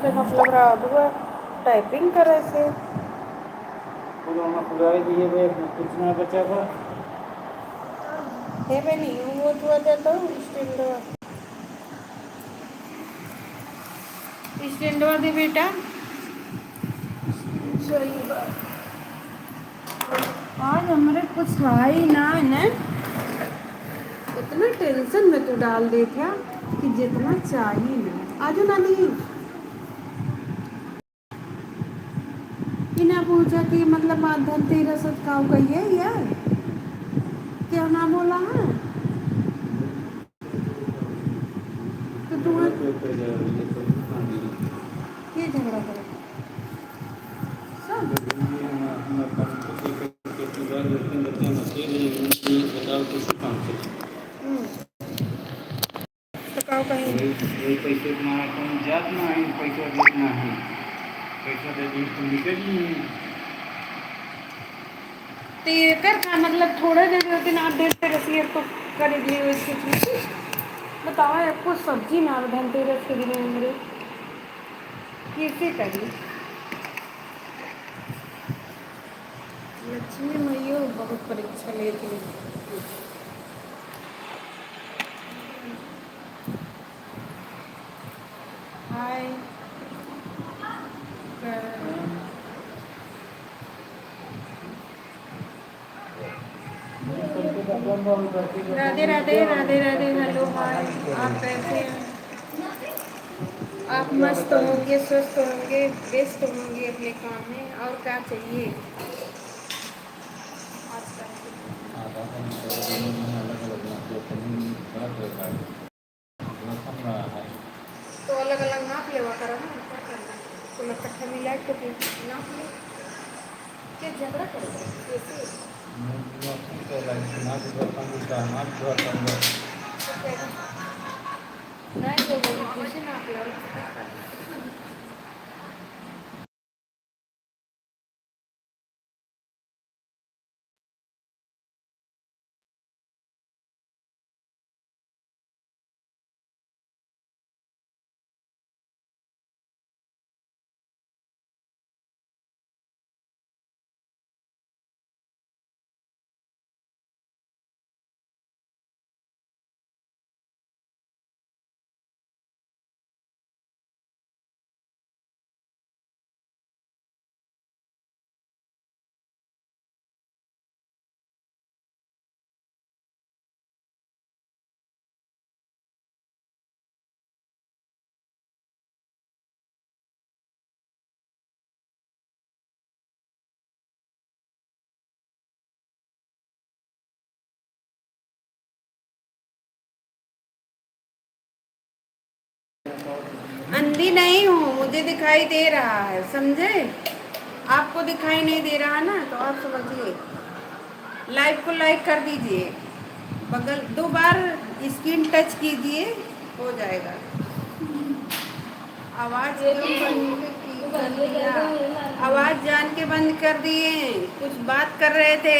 से मतलब रात हुआ टाइपिंग करे से पुराई दिए भाई कुछ ना बचा था हे बेनी वो तो देता स्टैंडवा दे बेटा। सही बात। आज हमारे कुछ है ही ना है ना, इतना टेंशन में तू डाल दे क्या कि जितना चाहिए ना आज नानी बिना पूछा कि मतलब धनतेरस का गई है यार, क्या ना बोला है तो तू ये झगड़ा करे सब तो का कहीं पैसे जात ना है पैसा देना है पैसा दे दी तो निकल नहीं तो ये कर का मतलब थोड़े देर लेकिन आप धनतेरस ये तो खरीद ली हुई कुछ बताओ आपको सब्जी ना धनतेरस के दिन मेरे कैसे करी लक्ष्मी मैयो बहुत परीक्षा लेती है। हाय राधे राधे राधे राधे हेलो हाय। आप कैसे हैं? आप मस्त होंगे स्वस्थ होंगे व्यस्त होंगे अपने काम में और क्या चाहिए तो अलग अलग नाप लेवा करो ना क्या करना है तो मैं कट्ठा मिला के फिर नाप ले क्या झगड़ा करोगे कैसे नहीं वो बोली कैसे नाप लो क्या करना है? अंधी नहीं हूँ मुझे दिखाई दे रहा है समझे आपको दिखाई नहीं दे रहा ना तो आप समझिए लाइव को लाइक कर दीजिए बगल 2 बार स्क्रीन टच कीजिए हो जाएगा। आवाज क्यों बंद कर दिया आवाज जान के बंद कर दिए कुछ बात कर रहे थे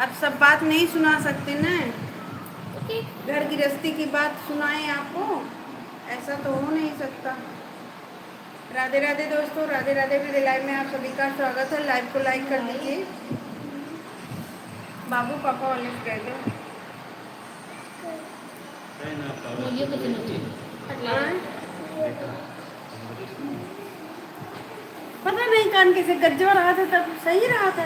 अब सब बात नहीं सुना सकते ना घर गृहस्थी की बात सुनाएं आपको ऐसा तो हो नहीं सकता। राधे राधे दोस्तों राधे राधे मेरे लाइव में आप सभी का स्वागत है लाइव को लाइक कर दीजिए बाबू पापा वाले कह दो पता नहीं कान कैसे गज्जो रहा था तब सही रहा था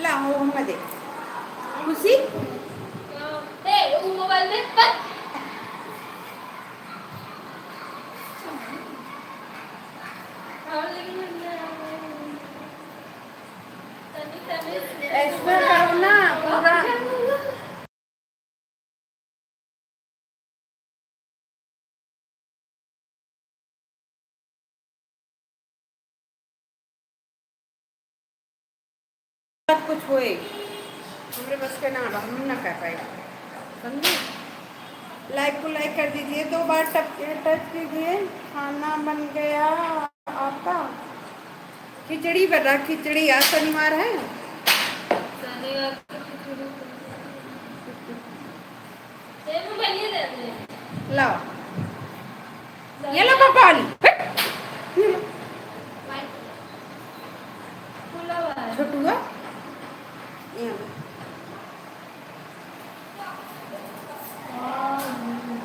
लाओ मध्ये खुशी मोबाइल में ऐसा करो ना पूरा सब कुछ होए हमारे बस के ना हम ना कर पाएगा समझे। लाइक को लाइक कर दीजिए, 2 बार टच कीजिए। खाना बन गया आपका। खिचड़ी बना, खिचड़ी। आज शनिवार है। लाओ ये लो पानी। छोटुआ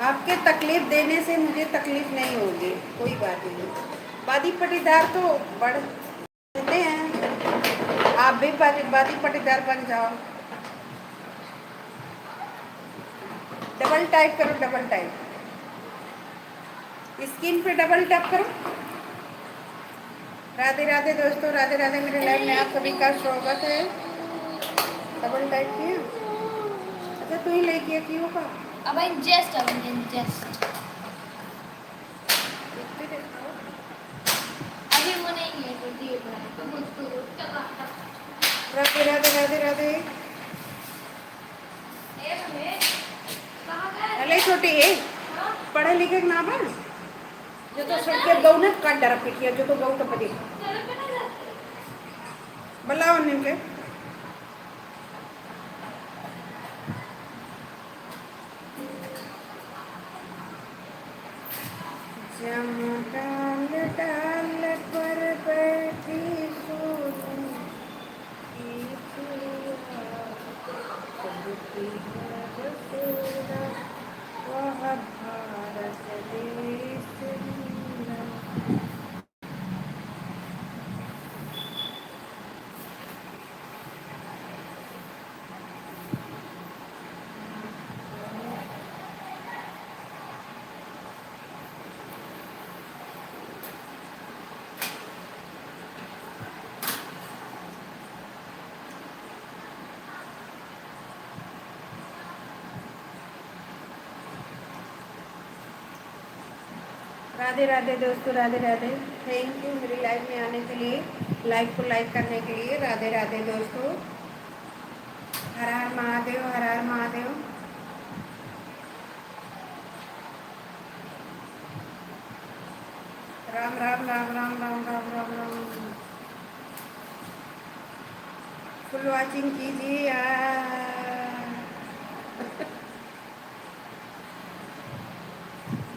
आपके तकलीफ देने से मुझे तकलीफ नहीं होगी, कोई बात नहीं। बादी पटीदार तो बढ़ते हैं, आप भी बादी पटीदार बन जाओ। डबल टाइप करो, डबल टाइप स्क्रीन पे डबल टैप करो। राधे राधे दोस्तों, राधे राधे। मेरे लाइव में आप सभी का स्वागत है। डबल टाइप किया? अच्छा तू ही लेके क्यों का? अब जस्ट अभी मुझे ये तो दिए राधे राधे राधे राधे। अले छोटी है, पढ़े लिखे ना बन जो तो सबके गौ ने काट डर पिटिया जो तो गौ तो पड़ी बलाओ निके जमकाल डाल पर बैठी सोनी की चुया सबकी है तेरा वह भारत देश मेरा। राधे राधे दोस्तों, राधे राधे। थैंक यू मेरी लाइव में आने के लिए, लाइव को लाइक करने के लिए। राधे राधे दोस्तों। हर हर महादेव, हर हर महादेव। राम राम राम राम राम राम राम राम। फुल वॉचिंग कीजिए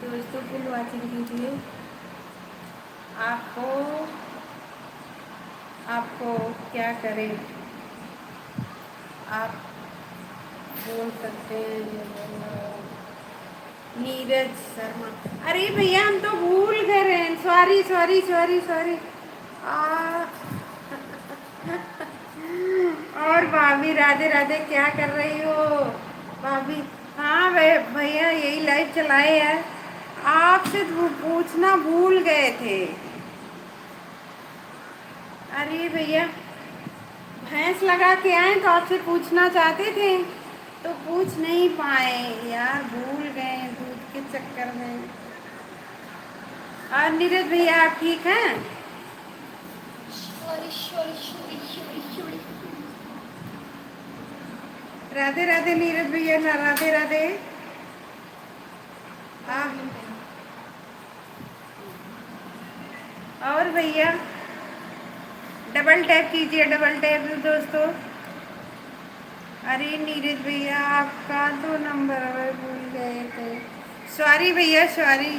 दोस्तों, फुल वॉचिंग कीजिए। आपको क्या करें, आप बोल सकते हैं। नीरज शर्मा, अरे भैया हम तो भूल गए हैं, सॉरी सॉरी सॉरी सॉरी। और भाभी राधे राधे, क्या कर रही हो भाभी? हाँ भैया यही लाइव चलाए हैं, आपसे पूछना भूल गए थे। अरे भैया भैंस लगा के आए तो आपसे पूछना चाहते थे तो पूछ नहीं पाए यार, भूल गए दूध के चक्कर में। और नीरज भैया आप ठीक हैं? राधे राधे नीरज भैया ना, राधे राधे। और भैया डबल टैप कीजिए, डबल टैप दोस्तों। अरे नीरज भैया आपका तो नंबर भूल गए थे, सॉरी भैया सॉरी।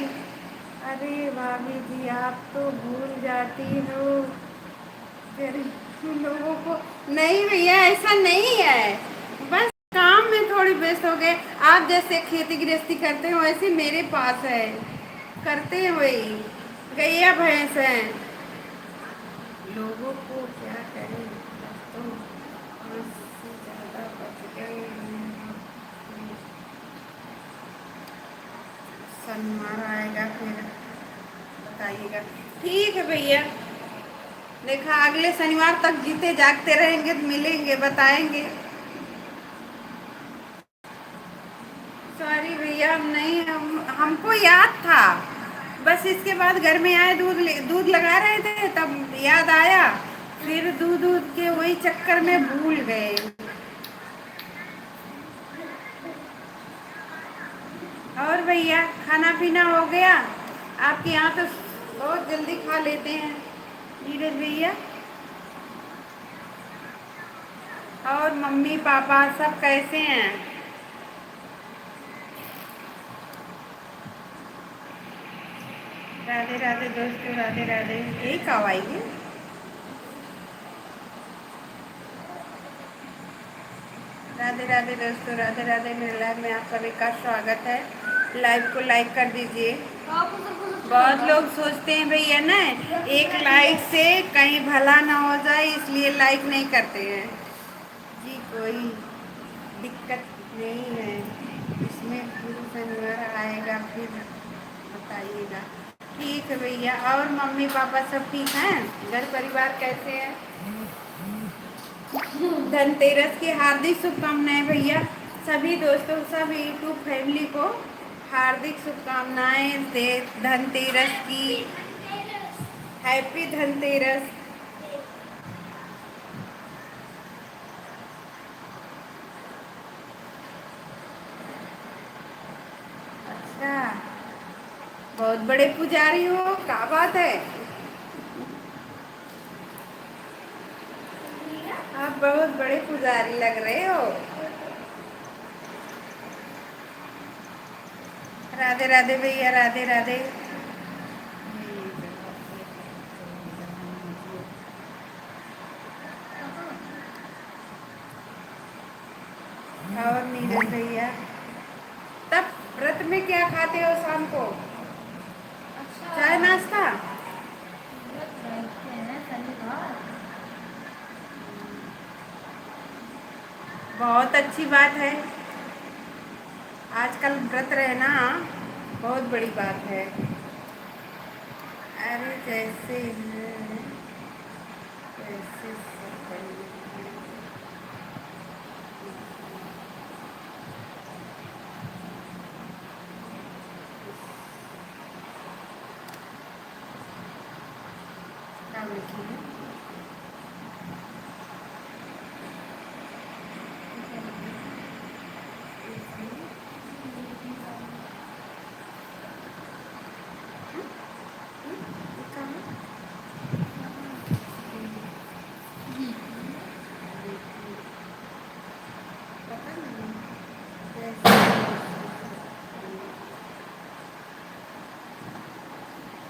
अरे भाभी जी आप तो भूल जाती हो फिर लोगों को। नहीं भैया ऐसा नहीं है, बस काम में थोड़ी व्यस्त हो गए। आप जैसे खेती गृहस्थी करते हो वैसे मेरे पास है, करते हैं वही, गैया भैंस है। लोगों को क्या करें, तो उससे ज़्यादा बच गए। शनिवार आएगा फिर बताइएगा। ठीक है भैया, देखा अगले शनिवार तक जीते जागते रहेंगे तो मिलेंगे, बताएंगे। सॉरी भैया हम नहीं, हमको याद था, बस इसके बाद घर में आए दूध लगा रहे थे तब याद आया, फिर दूध के वही चक्कर में भूल गए। और भैया खाना पीना हो गया? आपके यहाँ तो बहुत जल्दी खा लेते हैं नीरज भैया। और मम्मी पापा सब कैसे हैं? राधे राधे दोस्तों, राधे राधे। यही कब आएगी? राधे राधे दोस्तों, राधे राधे। मेरे लाइव में आप सभी का स्वागत है। लाइव को लाइक कर दीजिए। बहुत लोग सोचते हैं भैया ना, एक लाइक से कहीं भला ना हो जाए, इसलिए लाइक नहीं करते हैं जी। कोई दिक्कत नहीं है इसमें, पूरी शनिवार आएगा फिर बताइएगा। ठीक है भैया। और मम्मी पापा सब ठीक हैं? घर परिवार कैसे हैं? धनतेरस की हार्दिक शुभकामनाएं भैया। सभी दोस्तों, सभी यूट्यूब फैमिली को हार्दिक शुभकामनाएं दे धनतेरस की। हैप्पी धनतेरस। अच्छा, बहुत बड़े पुजारी हो, क्या बात है। आप बहुत बड़े पुजारी लग रहे हो। राधे राधे भैया, राधे राधे। और नीरज भैया, तब व्रत में क्या खाते हो शाम को? चाय नाश्ता? बहुत अच्छी बात है। आजकल व्रत रहना बहुत बड़ी बात है। अरे जैसे हैं वैसे सब बढ़िया है। क्या लिखी है?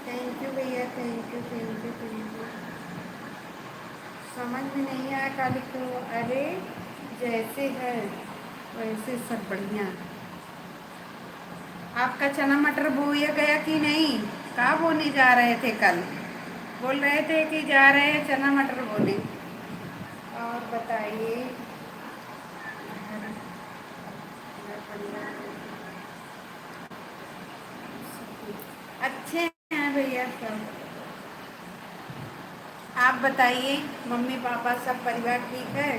थैंक यू भैया, thank you thank you thank you. समझ में नहीं आया क्या लिखे हो? अरे जैसे है वैसे सब बढ़िया। आपका चना मटर बोया गया कि नहीं? कहाँ बोने जा रहे थे कल? बोल रहे थे कि जा रहे हैं चना मटर बोने। और बताइए। अच्छे हैं भैया सब। आप बताइए, मम्मी पापा सब परिवार ठीक है?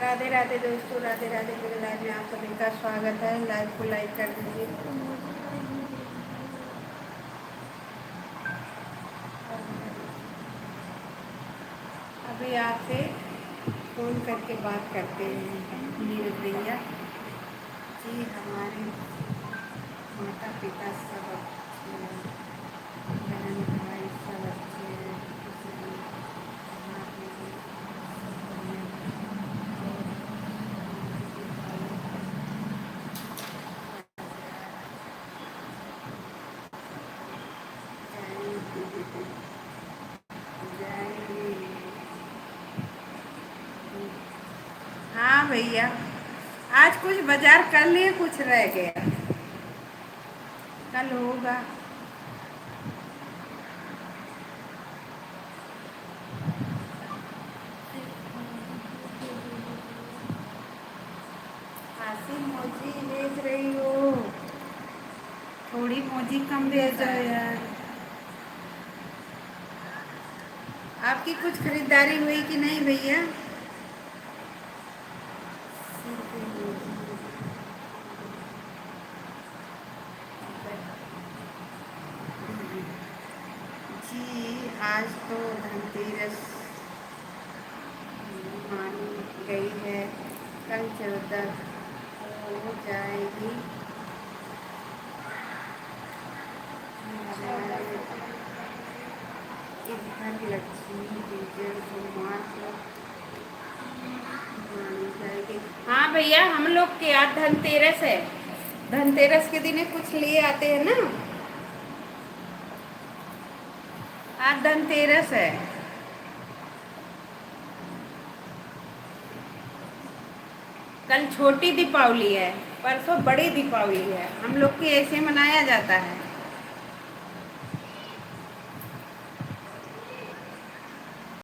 राधे राधे दोस्तों, राधे राधे। मेरे लाइव में आप सभी का स्वागत है। लाइव को लाइक कर दीजिए। अभी आपसे फ़ोन करके बात करते हैं नीरज भैया जी। हमारे माता पिता सब अच्छे हैं, बहन भाई सब अच्छे हैं। हाँ भैया, आज कुछ बाजार कर लिए, कुछ रह गया, कल होगा। खासी मोजी बेच रही हो? थोड़ी मोजी कम भेजो यार। आपकी कुछ खरीदारी हुई कि नहीं भैया? आज तो धनतेरस मानी गई है, कल 14 हो जाएगी। इधर लक्ष्मी पूजन सोमवार को मानी जाएगी। हाँ भैया, हम लोग के आज धनतेरस है। धनतेरस के दिन कुछ लिए आते हैं ना। आज धनतेरस है। कल छोटी दीपावली है, परसों बड़ी दीपावली है। हम लोग के ऐसे मनाया जाता है।